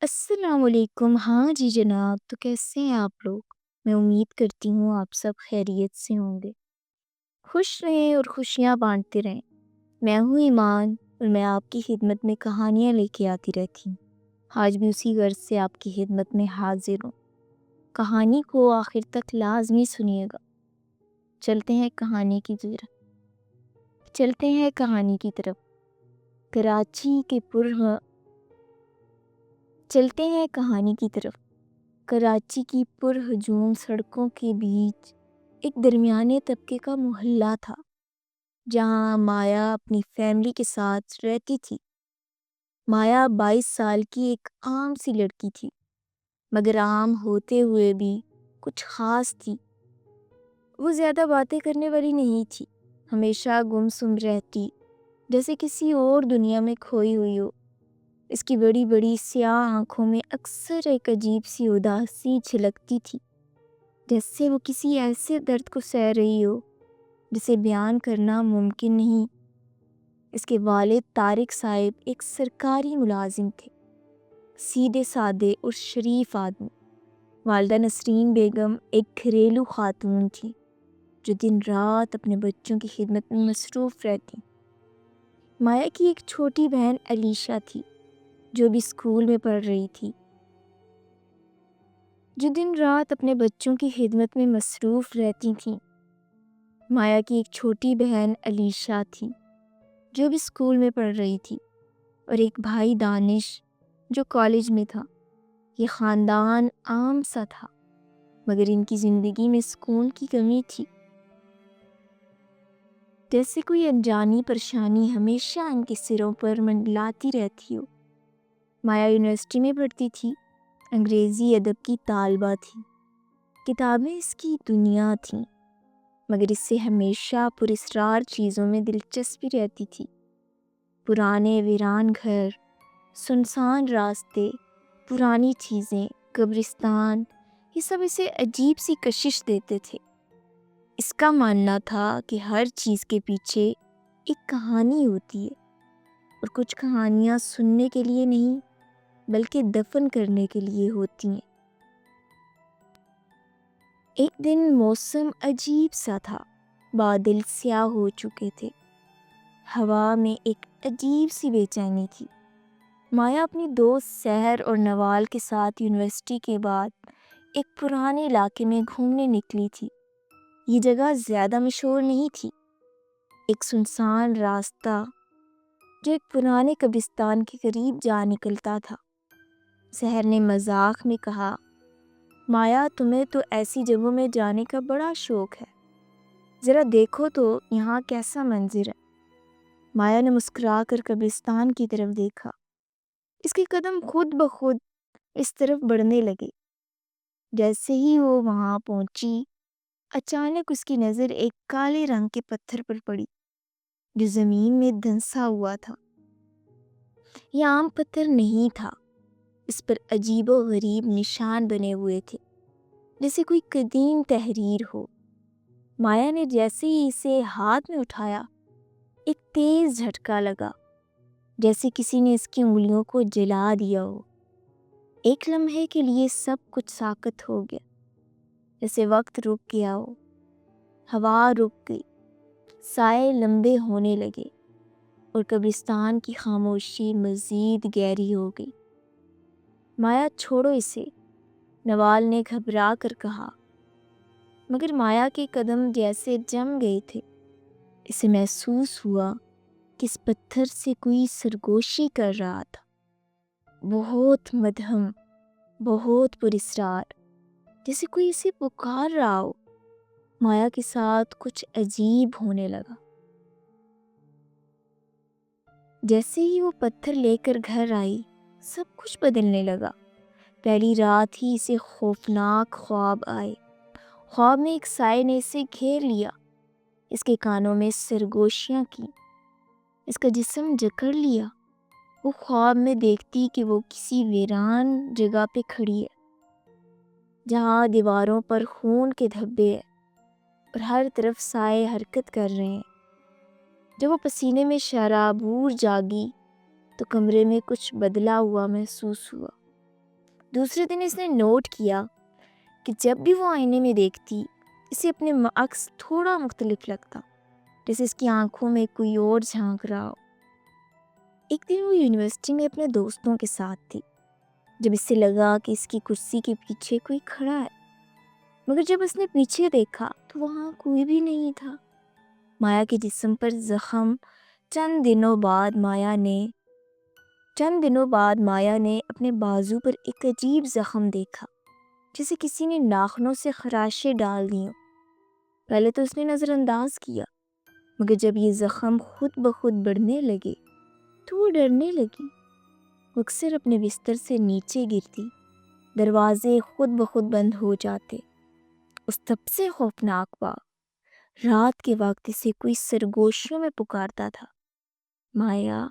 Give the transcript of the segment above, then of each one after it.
السلام علیکم۔ ہاں جی جناب، تو کیسے ہیں آپ لوگ؟ میں امید کرتی ہوں آپ سب خیریت سے ہوں گے، خوش رہیں اور خوشیاں بانٹتے رہیں۔ میں ہوں ایمان اور میں آپ کی خدمت میں کہانیاں لے کے آتی رہتی ہوں۔ آج بھی اسی غرض سے آپ کی خدمت میں حاضر ہوں۔ کہانی کو آخر تک لازمی سنیے گا۔ چلتے ہیں کہانی کی طرف کراچی کے کراچی کی پر ہجوم سڑکوں کے بیچ ایک درمیانے طبقے کا محلہ تھا، جہاں مایا اپنی فیملی کے ساتھ رہتی تھی۔ مایا 22 سال کی ایک عام سی لڑکی تھی، مگر عام ہوتے ہوئے بھی کچھ خاص تھی۔ وہ زیادہ باتیں کرنے والی نہیں تھی، ہمیشہ گمسم رہتی، جیسے کسی اور دنیا میں کھوئی ہوئی ہو۔ اس کی بڑی بڑی سیاہ آنکھوں میں اکثر ایک عجیب سی اداسی چھلکتی تھی، جیسے وہ کسی ایسے درد کو سہ رہی ہو جسے بیان کرنا ممکن نہیں۔ اس کے والد طارق صاحب ایک سرکاری ملازم تھے، سیدھے سادے اور شریف آدمی۔ والدہ نسرین بیگم ایک گھریلو خاتون تھی جو دن رات اپنے بچوں کی خدمت میں مصروف رہتی۔ مایا کی ایک چھوٹی بہن علیشہ تھی جو بھی اسکول میں پڑھ رہی تھی، اور ایک بھائی دانش جو کالج میں تھا۔ یہ خاندان عام سا تھا، مگر ان کی زندگی میں سکون کی کمی تھی، جیسے کوئی انجانی پریشانی ہمیشہ ان کے سروں پر منڈلاتی رہتی ہو۔ مایا یونیورسٹی میں پڑھتی تھی، انگریزی ادب کی طالبہ تھی۔ کتابیں اس کی دنیا تھیں، مگر اس سے ہمیشہ پراسرار چیزوں میں دلچسپی رہتی تھی۔ پرانے ویران گھر، سنسان راستے، پرانی چیزیں، قبرستان، یہ سب اسے عجیب سی کشش دیتے تھے۔ اس کا ماننا تھا کہ ہر چیز کے پیچھے ایک کہانی ہوتی ہے، اور کچھ کہانیاں سننے کے لیے نہیں بلکہ دفن کرنے کے لیے ہوتی ہیں۔ ایک دن موسم عجیب سا تھا، بادل سیاہ ہو چکے تھے، ہوا میں ایک عجیب سی بے چینی تھی۔ مایا اپنی دوست سحر اور نوال کے ساتھ یونیورسٹی کے بعد ایک پرانے علاقے میں گھومنے نکلی تھی۔ یہ جگہ زیادہ مشہور نہیں تھی، ایک سنسان راستہ جو ایک پرانے قبرستان کے قریب جا نکلتا تھا۔ سحر نے مذاق میں کہا، مایا تمہیں تو ایسی جگہوں میں جانے کا بڑا شوق ہے، ذرا دیکھو تو یہاں کیسا منظر ہے۔ مایا نے مسکرا کر قبرستان کی طرف دیکھا۔ اس کے قدم خود بخود اس طرف بڑھنے لگے۔ جیسے ہی وہ وہاں پہنچی، اچانک اس کی نظر ایک کالے رنگ کے پتھر پر پڑی جو زمین میں دھنسا ہوا تھا۔ یہ عام پتھر نہیں تھا، اس پر عجیب و غریب نشان بنے ہوئے تھے، جیسے کوئی قدیم تحریر ہو۔ مایا نے جیسے ہی اسے ہاتھ میں اٹھایا، ایک تیز جھٹکا لگا، جیسے کسی نے اس کی انگلیوں کو جلا دیا ہو۔ ایک لمحے کے لیے سب کچھ ساکت ہو گیا، جیسے وقت رک گیا ہو۔ ہوا رک گئی، سائے لمبے ہونے لگے، اور قبرستان کی خاموشی مزید گہری ہو گئی۔ مایا چھوڑو اسے، نوال نے گھبرا کر کہا، مگر مایا کے قدم جیسے جم گئے تھے۔ اسے محسوس ہوا کہ اس پتھر سے کوئی سرگوشی کر رہا تھا، بہت مدھم، بہت پراسرار، جیسے کوئی اسے پکار رہا ہو۔ مایا کے ساتھ کچھ عجیب ہونے لگا۔ جیسے ہی وہ پتھر لے کر گھر آئی، سب کچھ بدلنے لگا۔ پہلی رات ہی اسے خوفناک خواب آئے۔ خواب میں ایک سائے نے اسے گھیر لیا، اس کے کانوں میں سرگوشیاں کی، اس کا جسم جکڑ لیا۔ وہ خواب میں دیکھتی کہ وہ کسی ویران جگہ پہ کھڑی ہے، جہاں دیواروں پر خون کے دھبے ہیں اور ہر طرف سائے حرکت کر رہے ہیں۔ جب وہ پسینے میں شرابور جاگی تو کمرے میں کچھ بدلا ہوا محسوس ہوا۔ دوسرے دن اس نے نوٹ کیا کہ جب بھی وہ آئینے میں دیکھتی اسے اپنے عکس تھوڑا مختلف لگتا، جیسے اس کی آنکھوں میں کوئی اور جھانک رہا ہو۔ ایک دن وہ یونیورسٹی میں اپنے دوستوں کے ساتھ تھی جب اس سے لگا کہ اس کی کرسی کے پیچھے کوئی کھڑا ہے، مگر جب اس نے پیچھے دیکھا تو وہاں کوئی بھی نہیں تھا۔ مایا کے جسم پر زخم چند دنوں بعد مایا نے اپنے بازو پر ایک عجیب زخم دیکھا، جسے کسی نے ناخنوں سے خراشیں ڈال دی ہوں۔ پہلے تو اس نے نظر انداز کیا، مگر جب یہ زخم خود بخود بڑھنے لگے تو وہ ڈرنے لگی۔ وہ اکثر اپنے بستر سے نیچے گرتی، دروازے خود بخود بند ہو جاتے۔ اس سب سے خوفناک بات، رات کے وقت اسے کوئی سرگوشیوں میں پکارتا تھا، مایا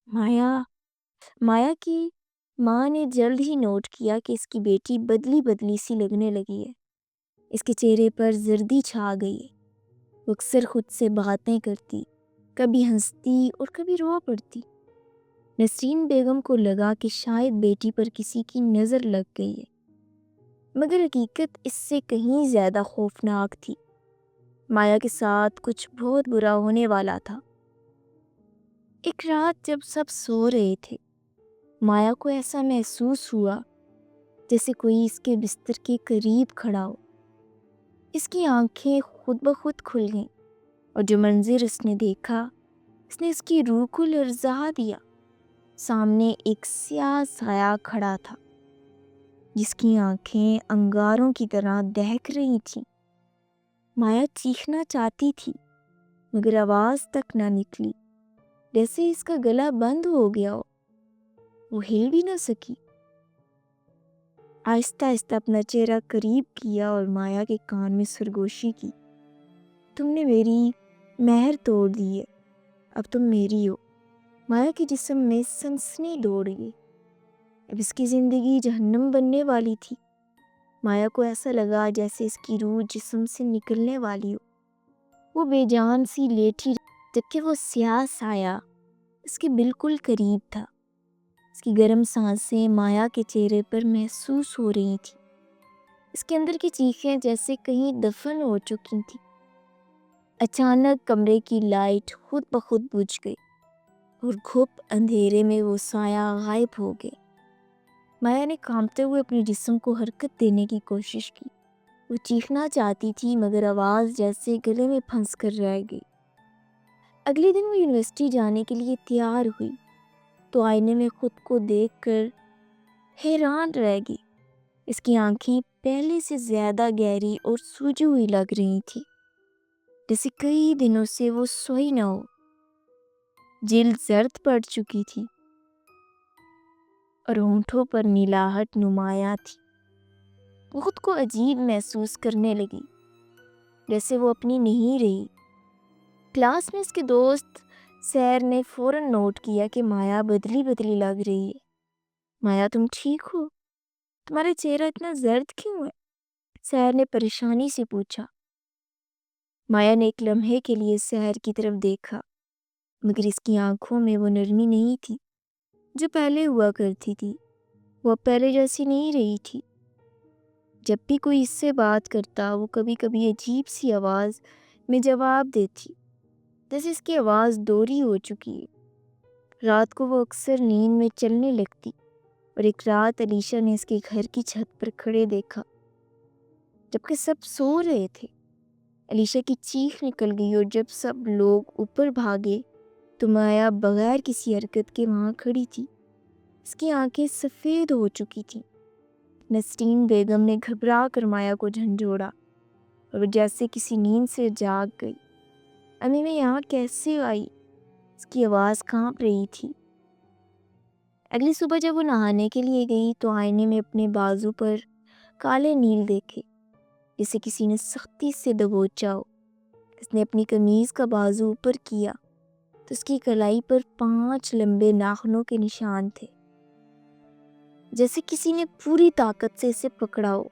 مایا۔ مایا کی ماں نے جلد ہی نوٹ کیا کہ اس کی بیٹی بدلی بدلی سی لگنے لگی ہے۔ اس کے چہرے پر زردی چھا گئی ہے۔ وہ اکثر خود سے باتیں کرتی، کبھی ہنستی اور کبھی رو پڑتی۔ نسرین بیگم کو لگا کہ شاید بیٹی پر کسی کی نظر لگ گئی ہے، مگر حقیقت اس سے کہیں زیادہ خوفناک تھی۔ مایا کے ساتھ کچھ بہت برا ہونے والا تھا۔ ایک رات جب سب سو رہے تھے، مایا کو ایسا محسوس ہوا جیسے کوئی اس کے بستر کے قریب کھڑا ہو۔ اس کی آنکھیں خود بخود کھل گئیں، اور جو منظر اس نے دیکھا اس نے اس کی روح کو لرزا دیا۔ سامنے ایک سیاہ سایہ کھڑا تھا جس کی آنکھیں انگاروں کی طرح دہک رہی تھیں۔ مایا چیخنا چاہتی تھی مگر آواز تک نہ نکلی، جیسے اس کا گلا بند ہو گیا ہو۔ وہ ہل بھی نہ سکی۔ آہستہ آہستہ اپنا چہرہ قریب کیا اور مایا کے کان میں سرگوشی کی، تم نے میری مہر توڑ دی ہے، اب تم میری ہو۔ مایا کے جسم میں سنسنی دوڑ گئی، اب اس کی زندگی جہنم بننے والی تھی۔ مایا کو ایسا لگا جیسے اس کی روح جسم سے نکلنے والی ہو۔ وہ بے جان سی لیٹی جبکہ وہ سیاہ سایہ اس کے بالکل قریب تھا۔ اس کی گرم سانسیں مایا کے چہرے پر محسوس ہو رہی تھیں۔ اس کے اندر کی چیخیں جیسے کہیں دفن ہو چکی تھیں۔ اچانک کمرے کی لائٹ خود بخود بجھ گئی اور گھپ اندھیرے میں وہ سایہ غائب ہو گئے۔ مایا نے کانپتے ہوئے اپنے جسم کو حرکت دینے کی کوشش کی۔ وہ چیخنا چاہتی تھی مگر آواز جیسے گلے میں پھنس کر رہ گئی۔ اگلے دن وہ یونیورسٹی جانے کے لیے تیار ہوئی تو آئینے میں خود کو دیکھ کر حیران رہ گئی۔ اس کی آنکھیں پہلے سے زیادہ گہری اور سوجی ہوئی لگ رہی تھی، جیسے کئی دنوں سے وہ سوئی نہ ہو۔ جلد زرد پڑ چکی تھی اور ہونٹوں پر نیلاہٹ نمایاں تھی۔ وہ خود کو عجیب محسوس کرنے لگی، جیسے وہ اپنی نہیں رہی۔ کلاس میں اس کے دوست سیر نے فوراً نوٹ کیا کہ مایا بدلی بدلی لگ رہی ہے۔ مایا تم ٹھیک ہو؟ تمہارا چہرہ اتنا زرد کیوں ہے؟ سیر نے پریشانی سے پوچھا۔ مایا نے ایک لمحے کے لیے سیر کی طرف دیکھا، مگر اس کی آنکھوں میں وہ نرمی نہیں تھی جو پہلے ہوا کرتی تھی۔ وہ پہلے جیسی نہیں رہی تھی۔ جب بھی کوئی اس سے بات کرتا وہ کبھی کبھی عجیب سی آواز میں جواب دیتی، جیسے اس کی آواز دوہری ہو چکی ہے۔ رات کو وہ اکثر نیند میں چلنے لگتی، اور ایک رات علیشا نے اس کے گھر کی چھت پر کھڑے دیکھا جبکہ سب سو رہے تھے۔ علیشا کی چیخ نکل گئی اور جب سب لوگ اوپر بھاگے تو مایا بغیر کسی حرکت کے وہاں کھڑی تھی۔ اس کی آنکھیں سفید ہو چکی تھیں۔ نسرین بیگم نے گھبرا کر مایا کو جھنجھوڑا اور وہ جیسے کسی نیند سے جاگ گئی۔ امی میں یہاں کیسے آئی؟ اس کی آواز کانپ رہی تھی۔ اگلی صبح جب وہ نہانے کے لیے گئی تو آئینے میں اپنے بازو پر کالے نیل دیکھے جسے کسی نے سختی سے دبوچا ہو۔ اس نے اپنی قمیض کا بازو اوپر کیا تو اس کی کلائی پر 5 لمبے ناخنوں کے نشان تھے، جیسے کسی نے پوری طاقت سے اسے پکڑا ہو۔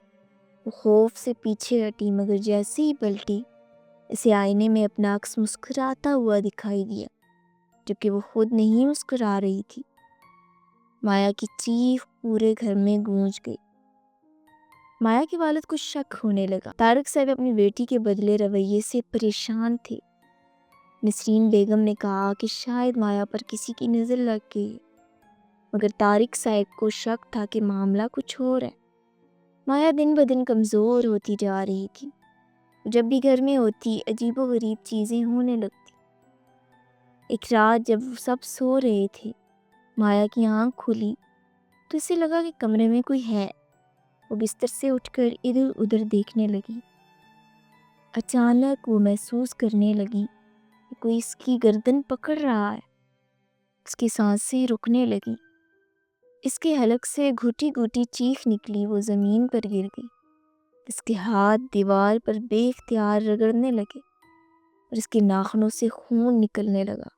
وہ خوف سے پیچھے ہٹی مگر جیسے ہی پلٹی اسے آئینے میں اپنا عکس مسکراتا ہوا دکھائی دیا، جبکہ وہ خود نہیں مسکرا رہی تھی۔ مایا کی چیخ پورے گھر میں گونج گئی۔ مایا کے والد کو شک ہونے لگا۔ طارق صاحب اپنی بیٹی کے بدلے رویے سے پریشان تھے۔ نسرین بیگم نے کہا کہ شاید مایا پر کسی کی نظر لگ گئی، مگر طارق صاحب کو شک تھا کہ معاملہ کچھ اور ہے۔ مایا دن بدن کمزور ہوتی جا رہی تھی۔ جب بھی گھر میں ہوتی عجیب و غریب چیزیں ہونے لگتی۔ ایک رات جب وہ سب سو رہے تھے، مایا کی آنکھ کھلی تو اسے لگا کہ کمرے میں کوئی ہے۔ وہ بستر سے اٹھ کر ادھر ادھر دیکھنے لگی۔ اچانک وہ محسوس کرنے لگی کہ کوئی اس کی گردن پکڑ رہا ہے۔ اس کی سانسیں رکنے لگی۔ اس کے حلق سے گھٹی گھٹی چیخ نکلی۔ وہ زمین پر گر گئی۔ اس کے ہاتھ دیوار پر بے اختیار رگڑنے لگے اور اس کے ناخنوں سے خون نکلنے لگا۔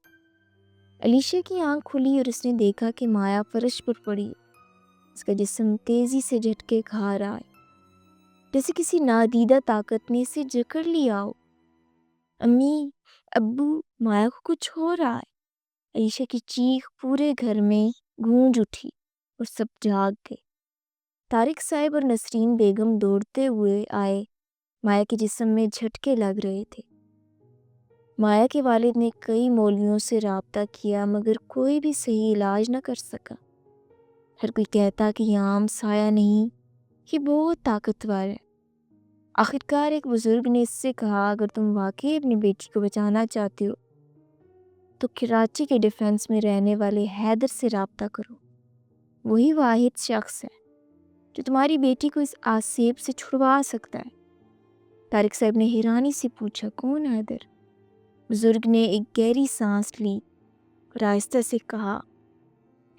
علیشہ کی آنکھ کھلی اور اس نے دیکھا کہ مایا فرش پر پڑی ہے۔ اس کا جسم تیزی سے جھٹکے کھا رہا ہے، جیسے کسی نادیدہ طاقت نے اسے جکڑ لیا ہو۔ امی، ابو، مایا کو کچھ ہو رہا ہے۔ علیشہ کی چیخ پورے گھر میں گونج اٹھی اور سب جاگ گئے۔ طارق صاحب اور نسرین بیگم دوڑتے ہوئے آئے۔ مایا کے جسم میں جھٹکے لگ رہے تھے۔ مایا کے والد نے کئی مولویوں سے رابطہ کیا مگر کوئی بھی صحیح علاج نہ کر سکا۔ ہر کوئی کہتا کہ یہ عام سایہ نہیں، یہ بہت طاقتور ہے۔ آخرکار ایک بزرگ نے اس سے کہا، اگر تم واقعی اپنی بیٹی کو بچانا چاہتے ہو تو کراچی کے ڈیفنس میں رہنے والے حیدر سے رابطہ کرو۔ وہی واحد شخص ہے جو تمہاری بیٹی کو اس آسیب سے چھڑوا سکتا ہے۔ طارق صاحب نے حیرانی سے پوچھا، کون حیدر؟ بزرگ نے ایک گہری سانس لی اور آہستہ سے کہا،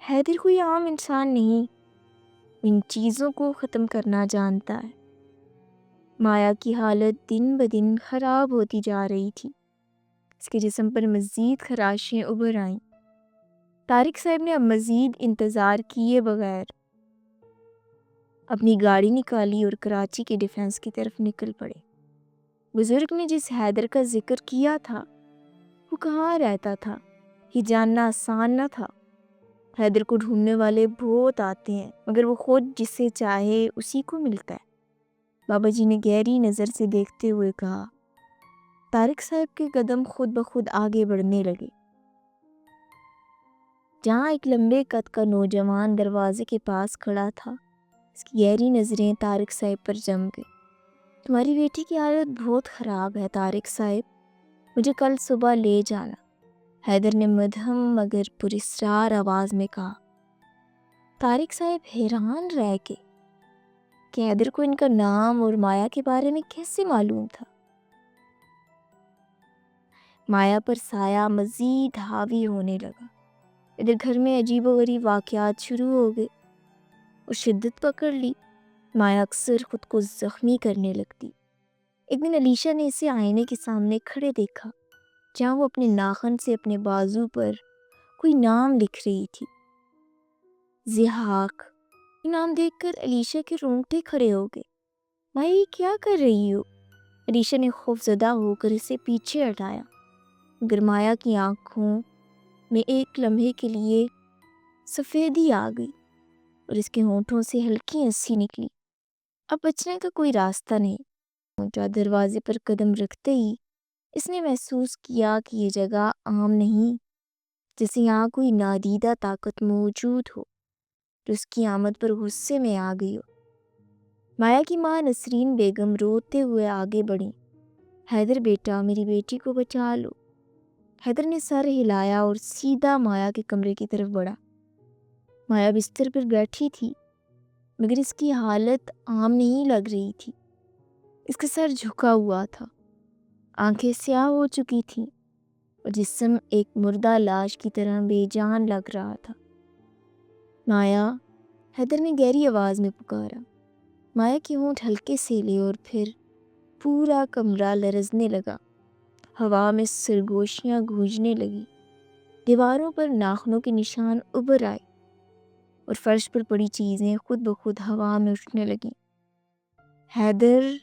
حیدر کوئی عام انسان نہیں، ان چیزوں کو ختم کرنا جانتا ہے۔ مایا کی حالت دن بدن خراب ہوتی جا رہی تھی۔ اس کے جسم پر مزید خراشیں ابھر آئیں۔ طارق صاحب نے اب مزید انتظار کیے بغیر اپنی گاڑی نکالی اور کراچی کے ڈیفنس کی طرف نکل پڑے۔ بزرگ نے جس حیدر کا ذکر کیا تھا وہ کہاں رہتا تھا، یہ جاننا آسان نہ تھا۔ حیدر کو ڈھونڈنے والے بہت آتے ہیں مگر وہ خود جسے چاہے اسی کو ملتا ہے۔ بابا جی نے گہری نظر سے دیکھتے ہوئے کہا۔ طارق صاحب کے قدم خود بخود آگے بڑھنے لگے۔ جہاں ایک لمبے قد کا نوجوان دروازے کے پاس کھڑا تھا، اس کی گہری نظریں طارق صاحب پر جم گئی۔ تمہاری بیٹی کی حالت بہت خراب ہے طارق صاحب، مجھے کل صبح لے جانا، حیدر نے مدھم مگر پراسرار آواز میں کہا۔ طارق صاحب حیران رہ گئے کہ حیدر کو ان کا نام اور مایا کے بارے میں کیسے معلوم تھا۔ مایا پر سایہ مزید حاوی ہونے لگا۔ ادھر گھر میں عجیب و غریب واقعات شروع ہو گئے اور شدت پکڑ لی۔ مایا اکثر خود کو زخمی کرنے لگتی۔ ایک دن علیشہ نے اسے آئینے کے سامنے کھڑے دیکھا جہاں وہ اپنے ناخن سے اپنے بازو پر کوئی نام لکھ رہی تھی، ضحاک۔ یہ نام دیکھ کر علیشہ کے رونگٹے کھڑے ہو گئے۔ مایا، یہ کیا کر رہی ہو؟ علیشہ نے خوفزدہ ہو کر اسے پیچھے ہٹایا مگر مایا کی آنکھوں میں ایک لمحے کے لیے سفیدی آ گئی اور اس کے ہونٹوں سے ہلکی ہنسی نکلی۔ اب بچنے کا کوئی راستہ نہیں۔ دروازے پر قدم رکھتے ہی اس نے محسوس کیا کہ یہ جگہ عام نہیں، جیسے یہاں کوئی نادیدہ طاقت موجود ہو جو اس کی آمد پر غصے میں آ گئی ہو۔ مایا کی ماں نسرین بیگم روتے ہوئے آگے بڑھیں۔ حیدر بیٹا، میری بیٹی کو بچا لو۔ حیدر نے سر ہلایا اور سیدھا مایا کے کمرے کی طرف بڑھا۔ مایا بستر پر بیٹھی تھی مگر اس کی حالت عام نہیں لگ رہی تھی۔ اس کا سر جھکا ہوا تھا، آنکھیں سیاہ ہو چکی تھیں اور جسم ایک مردہ لاش کی طرح بے جان لگ رہا تھا۔ مایا، حیدر نے گہری آواز میں پکارا۔ مایا کے ہونٹ ہلکے سے ہلے اور پھر پورا کمرہ لرزنے لگا۔ ہوا میں سرگوشیاں گونجنے لگی، دیواروں پر ناخنوں کے نشان ابھر آئے اور فرش پر پڑی چیزیں خود بخود ہوا میں اٹھنے لگیں۔ حیدر،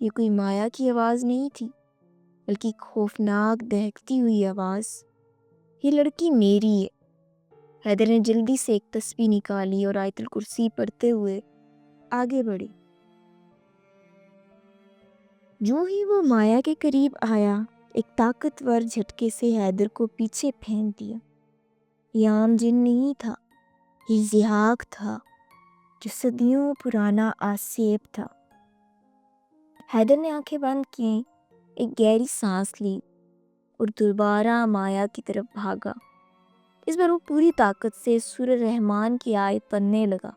یہ کوئی مایا کی آواز نہیں تھی بلکہ ایک خوفناک دہکتی ہوئی آواز۔ یہ لڑکی میری ہے۔ حیدر نے جلدی سے ایک تسبیح نکالی اور آیت الکرسی پڑھتے ہوئے آگے بڑھے۔ جو ہی وہ مایا کے قریب آیا، ایک طاقتور جھٹکے سے حیدر کو پیچھے پھینک دیا۔ یہ عام جن نہیں تھا، یہ ضحاک تھا، جو صدیوں پرانا آسیب تھا۔ حیدر نے آنکھیں بند کی، ایک گہری سانس لی اور دوبارہ مایا کی طرف بھاگا۔ اس بار وہ پوری طاقت سے سورہ رحمان کی آیت پڑھنے لگا۔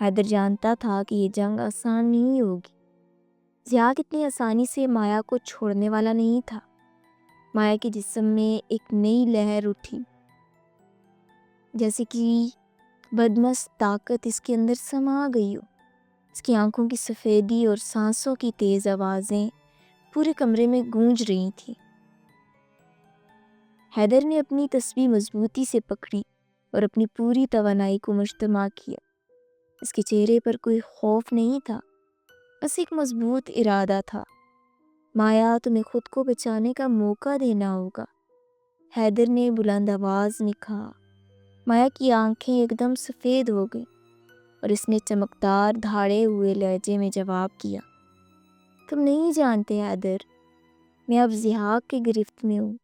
حیدر جانتا تھا کہ یہ جنگ آسان نہیں ہوگی۔ ضحاک اتنی آسانی سے مایا کو چھوڑنے والا نہیں تھا۔ مایا کے جسم میں ایک نئی لہر اٹھی، جیسے کہ بدمست طاقت اس کے اندر سما گئی ہو۔ اس کی آنکھوں کی سفیدی اور سانسوں کی تیز آوازیں پورے کمرے میں گونج رہی تھیں۔ حیدر نے اپنی تسبیح مضبوطی سے پکڑی اور اپنی پوری توانائی کو مجتمع کیا۔ اس کے چہرے پر کوئی خوف نہیں تھا، بس ایک مضبوط ارادہ تھا۔ مایا، تمہیں خود کو بچانے کا موقع دینا ہوگا، حیدر نے بلند آواز میں کہا۔ مایا کی آنکھیں ایک دم سفید ہو گئیں اور اس نے چمکدار دھاڑے ہوئے لہجے میں جواب دیا، تم نہیں جانتے حیدر، میں اب ضحاک کے گرفت میں ہوں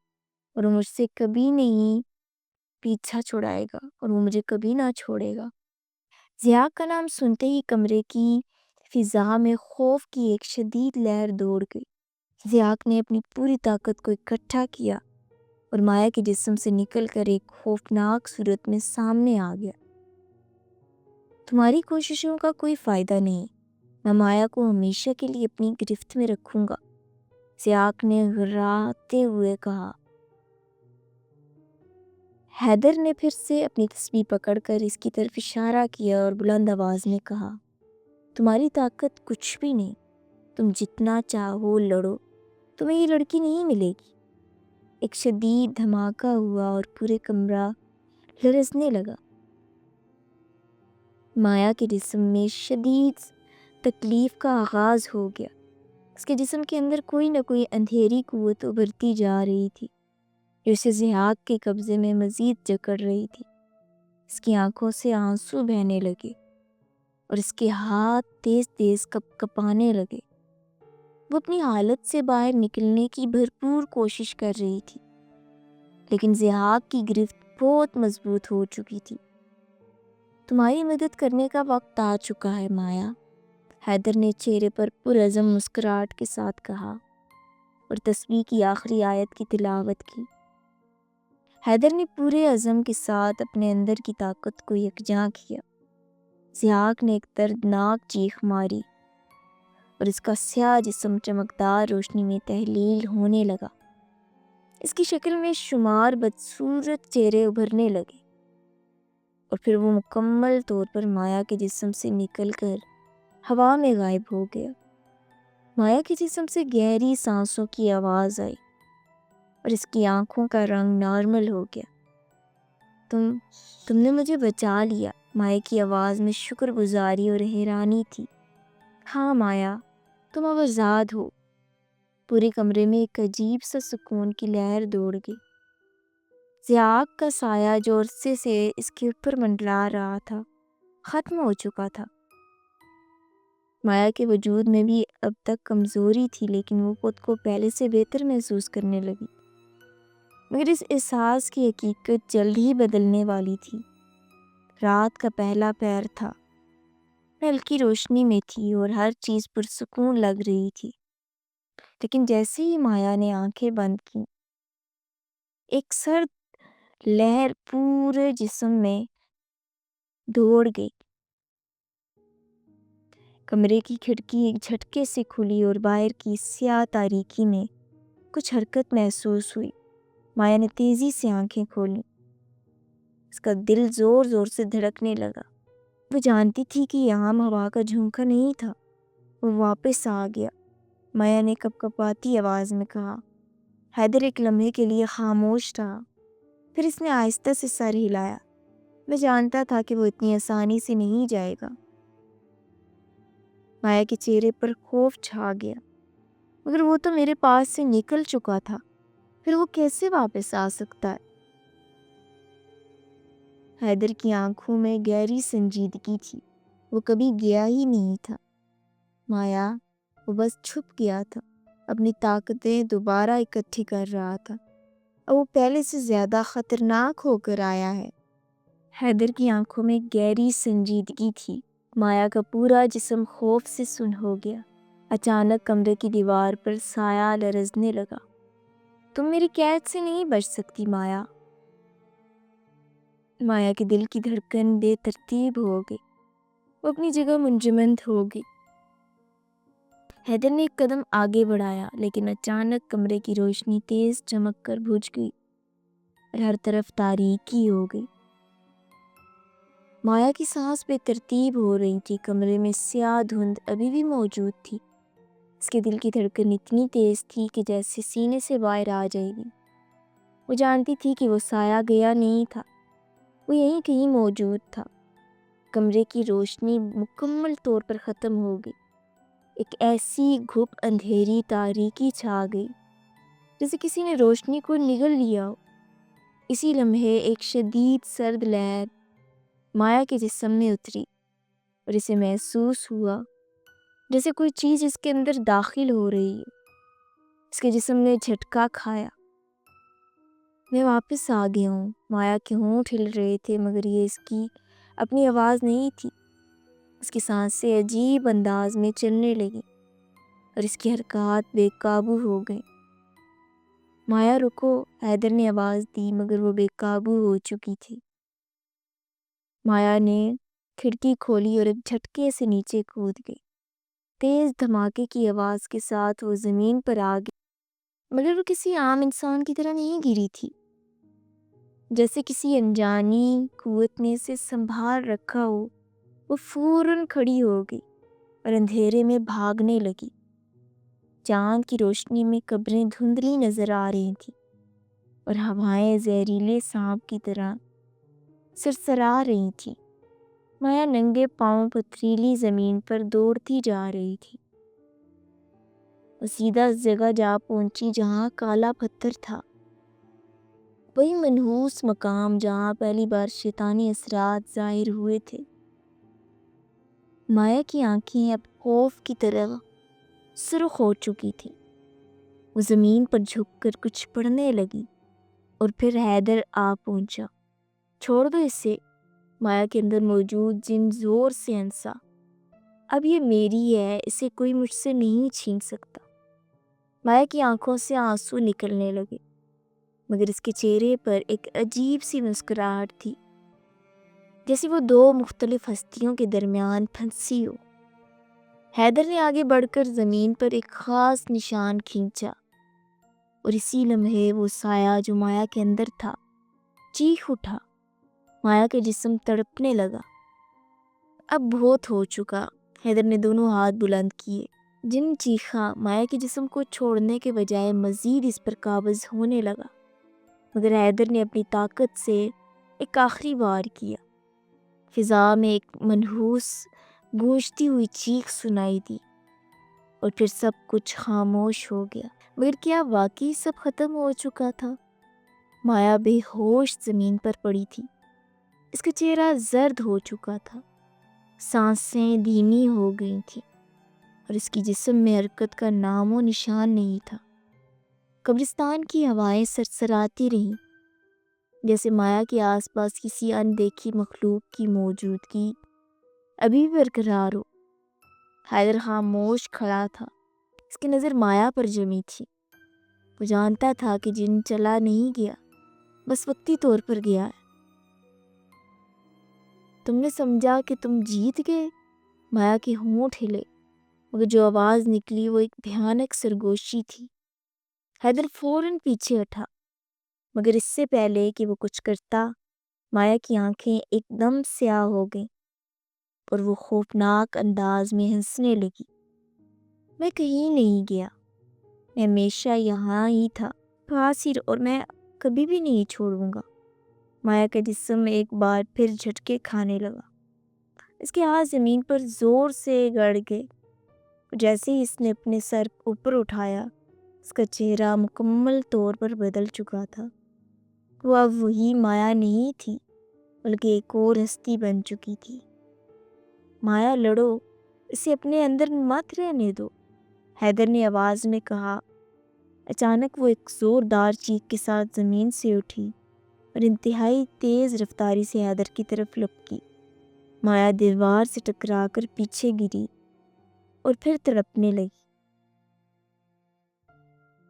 اور وہ مجھ سے کبھی نہیں پیچھا چھڑائے گا اور وہ مجھے کبھی نہ چھوڑے گا۔ ضحاک کا نام سنتے ہی کمرے کی فضا میں خوف کی ایک شدید لہر دوڑ گئی۔ ضحاک نے اپنی پوری طاقت کو اکٹھا کیا اور مایا کے جسم سے نکل کر ایک خوفناک صورت میں سامنے آ گیا۔ تمہاری کوششوں کا کوئی فائدہ نہیں، میں مایا کو ہمیشہ کے لیے اپنی گرفت میں رکھوں گا، ضحاک نے گھبراتے ہوئے کہا۔ حیدر نے پھر سے اپنی تسبیح پکڑ کر اس کی طرف اشارہ کیا اور بلند آواز میں کہا، تمہاری طاقت کچھ بھی نہیں، تم جتنا چاہو لڑو، تمہیں یہ لڑکی نہیں ملے گی۔ ایک شدید دھماکہ ہوا اور پورے کمرہ لرزنے لگا۔ مایا کے جسم میں شدید تکلیف کا آغاز ہو گیا۔ اس کے جسم کے اندر کوئی نہ کوئی اندھیری قوت ابھرتی جا رہی تھی، جو اسے ضحاک کے قبضے میں مزید جکڑ رہی تھی۔ اس کی آنکھوں سے آنسو بہنے لگے اور اس کے ہاتھ تیز تیز کپانے لگے۔ وہ اپنی حالت سے باہر نکلنے کی بھرپور کوشش کر رہی تھی، لیکن ضحاک کی گرفت بہت مضبوط ہو چکی تھی۔ تمہاری مدد کرنے کا وقت آ چکا ہے مایا، حیدر نے چہرے پر پرعزم مسکراہٹ کے ساتھ کہا اور تسبیح کی آخری آیت کی تلاوت کی۔ حیدر نے پورے عزم کے ساتھ اپنے اندر کی طاقت کو یکجا کیا۔ ضحاک نے ایک دردناک چیخ ماری اور اس کا سیاہ جسم چمکدار روشنی میں تحلیل ہونے لگا۔ اس کی شکل میں شمار بدصورت چہرے ابھرنے لگے اور پھر وہ مکمل طور پر مایا کے جسم سے نکل کر ہوا میں غائب ہو گیا۔ مایا کے جسم سے گہری سانسوں کی آواز آئی اور اس کی آنکھوں کا رنگ نارمل ہو گیا۔ تم نے مجھے بچا لیا، مایا کی آواز میں شکر گزاری اور حیرانی تھی۔ ہاں مایا، تم اب آزاد ہو۔ پورے کمرے میں ایک عجیب سا سکون کی لہر دوڑ گئی۔ ضحاک کا سایہ جو عرصے سے اس کے اوپر منڈلا رہا تھا ختم ہو چکا تھا۔ مایا کے وجود میں بھی اب تک کمزوری تھی، لیکن وہ خود کو پہلے سے بہتر محسوس کرنے لگی۔ مگر اس احساس کی حقیقت جلد ہی بدلنے والی تھی۔ رات کا پہلا پہر تھا، ہلکی روشنی میں تھی اور ہر چیز پرسکون لگ رہی تھی، لیکن جیسے ہی مایا نے آنکھیں بند کی، ایک سرد لہر پورے جسم میں دوڑ گئی۔ کمرے کی کھڑکی ایک جھٹکے سے کھلی اور باہر کی سیاہ تاریکی میں کچھ حرکت محسوس ہوئی۔ مایا نے تیزی سے آنکھیں کھولیں۔ اس کا دل زور زور سے دھڑکنے لگا۔ وہ جانتی تھی کہ یہ عام ہوا کا جھونکا نہیں تھا، وہ واپس آ گیا۔ مایا نے کپکپاتی آواز میں کہا۔ حیدر ایک لمحے کے لیے خاموش رہا، پھر اس نے آہستہ سے سر ہلایا۔ وہ جانتا تھا کہ وہ اتنی آسانی سے نہیں جائے گا۔ مایا کے چہرے پر خوف چھا گیا۔ مگر وہ تو میرے پاس سے نکل چکا تھا، پھر وہ کیسے واپس آ سکتا ہے؟ حیدر کی آنکھوں میں گہری سنجیدگی تھی، وہ کبھی گیا ہی نہیں تھا مایا، وہ بس چھپ گیا تھا، اپنی طاقتیں دوبارہ اکٹھی کر رہا تھا، اور وہ پہلے سے زیادہ خطرناک ہو کر آیا ہے۔ حیدر کی آنکھوں میں گہری سنجیدگی تھی، مایا کا پورا جسم خوف سے سن ہو گیا۔ اچانک کمرے کی دیوار پر سایہ لرزنے لگا۔ تم میری قید سے نہیں بچ سکتی مایا۔ مایا کے دل کی دھڑکن بے ترتیب ہو گئی، وہ اپنی جگہ منجمد ہو گئی۔ حیدر نے ایک قدم آگے بڑھایا، لیکن اچانک کمرے کی روشنی تیز چمک کر بجھ گئی اور ہر طرف تاریکی ہو گئی۔ مایا کی سانس بے ترتیب ہو رہی تھی، کمرے میں سیاہ دھند ابھی بھی موجود تھی۔ اس کے دل کی دھڑکن اتنی تیز تھی کہ جیسے سینے سے باہر آ جائے گی۔ وہ جانتی تھی کہ وہ سایہ گیا نہیں تھا، وہ یہیں کہیں موجود تھا۔ کمرے کی روشنی مکمل طور پر ختم ہو گئی، ایک ایسی گھپ اندھیری تاریکی چھا گئی جیسے کسی نے روشنی کو نگل لیا ہو۔ اسی لمحے ایک شدید سرد لہر مایا کے جسم میں اتری اور اسے محسوس ہوا جیسے کوئی چیز اس کے اندر داخل ہو رہی ہے۔ اس کے جسم نے جھٹکا کھایا۔ میں واپس آ گیا ہوں۔ مایا کے ہونٹ ہل رہے تھے، مگر یہ اس کی اپنی آواز نہیں تھی۔ اس کی سانسیں عجیب انداز میں چلنے لگیں اور اس کی حرکات بے قابو ہو گئیں۔ مایا رکو، حیدر نے آواز دی، مگر وہ بے قابو ہو چکی تھی۔ مایا نے کھڑکی کھولی اور ایک جھٹکے سے نیچے کود گئی۔ تیز دھماکے کی آواز کے ساتھ وہ زمین پر آ گئی، مگر وہ کسی عام انسان کی طرح نہیں گری تھی، جیسے کسی انجانی قوت نے اسے سنبھال رکھا ہو۔ وہ فوراً کھڑی ہو گئی اور اندھیرے میں بھاگنے لگی۔ چاند کی روشنی میں قبریں دھندلی نظر آ رہی تھیں اور ہوائیں زہریلے سانپ کی طرح سرسرا رہی تھیں۔ مایا ننگے پاؤں پتھریلی زمین پر دوڑتی جا رہی تھی۔ وہ سیدھا اس جگہ جا پہنچی جہاں کالا پتھر تھا، وہی منحوس مقام جہاں پہلی بار شیطانی اثرات ظاہر ہوئے تھے۔ مایا کی آنکھیں اب خوف کی طرح سرخ ہو چکی تھی۔ وہ زمین پر جھک کر کچھ پڑھنے لگی اور پھر حیدر آ پہنچا۔ چھوڑ دو اسے، مایا کے اندر موجود جن زور سے ہنسا۔ اب یہ میری ہے، اسے کوئی مجھ سے نہیں چھین سکتا۔ مایا کی آنکھوں سے آنسو نکلنے لگے، مگر اس کے چہرے پر ایک عجیب سی مسکراہٹ تھی، جیسے وہ دو مختلف ہستیوں کے درمیان پھنسی ہو۔ حیدر نے آگے بڑھ کر زمین پر ایک خاص نشان کھینچا اور اسی لمحے وہ سایہ جو مایا کے اندر تھا چیخ اٹھا۔ مایا کا جسم تڑپنے لگا۔ اب بہت ہو چکا۔ حیدر نے دونوں ہاتھ بلند کیے۔ جن چیخا مایا کے جسم کو چھوڑنے کے بجائے مزید اس پر قابض ہونے لگا، مگر حیدر نے اپنی طاقت سے ایک آخری وار کیا۔ فضا میں ایک منحوس گونجتی ہوئی چیخ سنائی دی اور پھر سب کچھ خاموش ہو گیا۔ مگر کیا واقعی سب ختم ہو چکا تھا؟ مایا بے ہوش زمین پر پڑی تھی۔ اس کا چہرہ زرد ہو چکا تھا، سانسیں دھیمی ہو گئی تھیں اور اس کی جسم میں حرکت کا نام و نشان نہیں تھا۔ قبرستان کی ہوائیں سرسراتی رہیں، جیسے مایا کے آس پاس کسی اندیکھی مخلوق کی موجودگی ابھی بھی برقرار ہو۔ حیدر خاموش کھڑا تھا، اس کی نظر مایا پر جمی تھی۔ وہ جانتا تھا کہ جن چلا نہیں گیا، بس وقتی طور پر گیا ہے۔ تم نے سمجھا کہ تم جیت گئے؟ مایا کے ہونٹ ہلے، مگر جو آواز نکلی وہ ایک بھیانک سرگوشی تھی۔ حیدر فوراً پیچھے ہٹا، مگر اس سے پہلے کہ وہ کچھ کرتا، مایا کی آنکھیں ایک دم سیاہ ہو گئیں اور وہ خوفناک انداز میں ہنسنے لگی۔ میں کہیں نہیں گیا، میں ہمیشہ یہاں ہی تھا، پاس ہی، اور میں کبھی بھی نہیں چھوڑوں گا۔ مایا کا جسم ایک بار پھر جھٹکے کھانے لگا۔ اس کے ہاتھ زمین پر زور سے گڑ گئے۔ جیسے ہی اس نے اپنے سر اوپر اٹھایا، اس کا چہرہ مکمل طور پر بدل چکا تھا۔ وہ اب وہی مایا نہیں تھی، بلکہ ایک اور ہستی بن چکی تھی۔ مایا لڑو، اسے اپنے اندر مت رہنے دو، حیدر نے آواز میں کہا۔ اچانک وہ ایک زوردار چیخ کے ساتھ زمین سے اٹھی اور انتہائی تیز رفتاری سے حیدر کی طرف لپکی۔ مایا دیوار سے ٹکرا کر پیچھے گری اور پھر تڑپنے لگی۔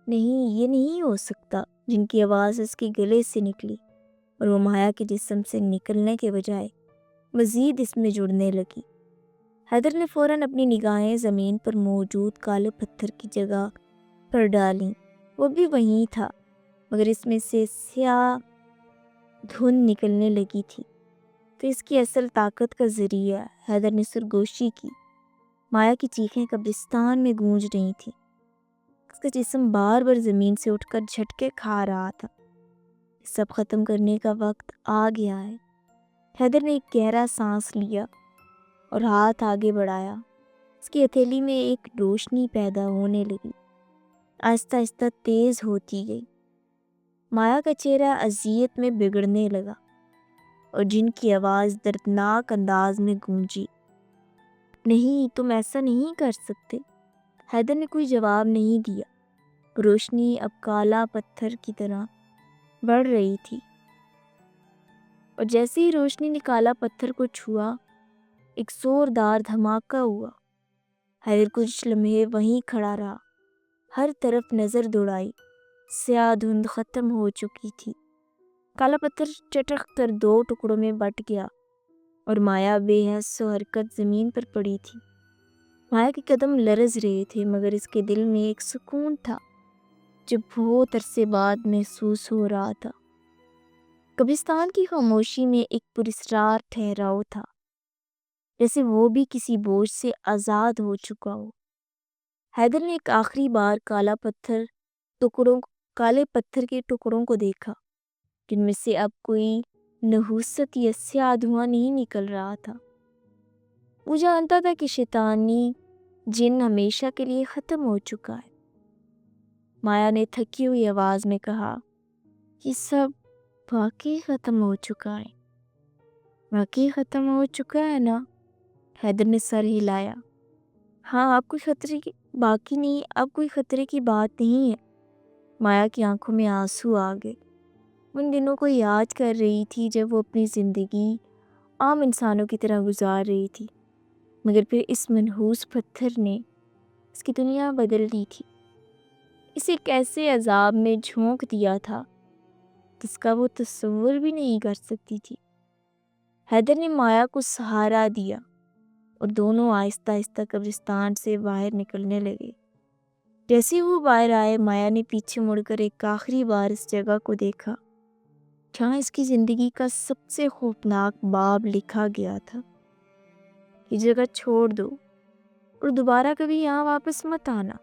نہیں، یہ نہیں ہو سکتا، جن کی آواز اس کے گلے سے نکلی اور وہ مایا کے جسم سے نکلنے کے بجائے مزید اس میں جڑنے لگی۔ حیدر نے فوراً اپنی نگاہیں زمین پر موجود کالے پتھر کی جگہ پر ڈالیں۔ وہ بھی وہیں تھا، مگر اس میں سے سیاہ دھند نکلنے لگی تھی۔ تو اس کی اصل طاقت کا ذریعہ، حیدر نے سرگوشی کی۔ مایا کی چیخیں قبرستان میں گونج رہی تھیں۔ اس کا جسم بار بار زمین سے اٹھ کر جھٹکے کھا رہا تھا۔ سب ختم کرنے کا وقت آ گیا ہے۔ حیدر نے ایک گہرا سانس لیا اور ہاتھ آگے بڑھایا۔ اس کی ہتھیلی میں ایک روشنی پیدا ہونے لگی، آہستہ آہستہ تیز ہوتی گئی۔ مایا کا چہرہ اذیت میں بگڑنے لگا اور جن کی آواز دردناک انداز میں گونجی۔ نہیں، تم ایسا نہیں کر سکتے۔ حیدر نے کوئی جواب نہیں دیا۔ روشنی اب کالا پتھر کی طرح بڑھ رہی تھی اور جیسے ہی روشنی نے کالا پتھر کو چھوا، ایک زوردار دھماکہ ہوا۔ حیدر کچھ لمحے وہیں کھڑا رہا، ہر طرف نظر دوڑائی۔ سیاہ دھند ختم ہو چکی تھی۔ کالا پتھر چٹک کر دو ٹکڑوں میں بٹ گیا اور مایا بے حس و حرکت زمین پر پڑی تھی۔ مایا کے قدم لرز رہے تھے، مگر اس کے دل میں ایک سکون تھا جو بہت عرصے بعد محسوس ہو رہا تھا۔ قبرستان کی خاموشی میں ایک پراسرار ٹھہراؤ تھا، جیسے وہ بھی کسی بوجھ سے آزاد ہو چکا ہو۔ حیدر نے ایک آخری بار کالے پتھر کے ٹکڑوں کو دیکھا، جن میں سے اب کوئی نحوست یا سیاہ دھواں نہیں نکل رہا تھا۔ وہ جانتا تھا کہ شیطانی جن ہمیشہ کے لیے ختم ہو چکا ہے۔ مایا نے تھکی ہوئی آواز میں کہا، یہ سب واقعی ختم ہو چکا ہے۔ واقعی ختم ہو چکا ہے نا؟ حیدر نے سر ہلایا۔ ہاں، اب کوئی خطرے کی باقی نہیں، اب کوئی خطرے کی بات نہیں ہے۔ مایا کی آنکھوں میں آنسو آ گئے۔ ان دنوں کو یاد کر رہی تھی جب وہ اپنی زندگی عام انسانوں کی طرح گزار رہی تھی، مگر پھر اس منحوس پتھر نے اس کی دنیا بدل دی تھی۔ اسے کیسے عذاب میں جھونک دیا تھا جس کا وہ تصور بھی نہیں کر سکتی تھی۔ حیدر نے مایا کو سہارا دیا اور دونوں آہستہ آہستہ قبرستان سے باہر نکلنے لگے۔ جیسے وہ باہر آئے، مایا نے پیچھے مڑ کر ایک آخری بار اس جگہ کو دیکھا جہاں اس کی زندگی کا سب سے خوفناک باب لکھا گیا تھا۔ یہ جگہ چھوڑ دو اور دوبارہ کبھی یہاں واپس مت آنا،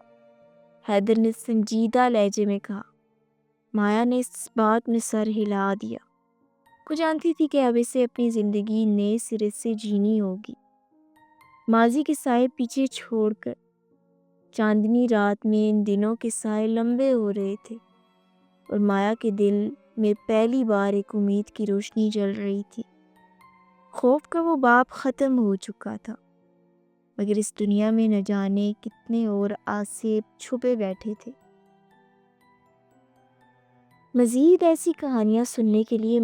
حیدر نے سنجیدہ لہجے میں کہا۔ مایا نے اس بات میں سر ہلا دیا۔ وہ جانتی تھی کہ اب اسے اپنی زندگی نئے سرے سے جینی ہوگی، ماضی کے سائے پیچھے چھوڑ کر۔ چاندنی رات میں ان دنوں کے سائے لمبے ہو رہے تھے اور مایا کے دل میں پہلی بار ایک امید کی روشنی جل رہی تھی۔ خوف کا وہ باب ختم ہو چکا تھا، مگر اس دنیا میں نہ جانے کتنے اور آسیب چھپے بیٹھے تھے۔ مزید ایسی کہانیاں سننے کے لیے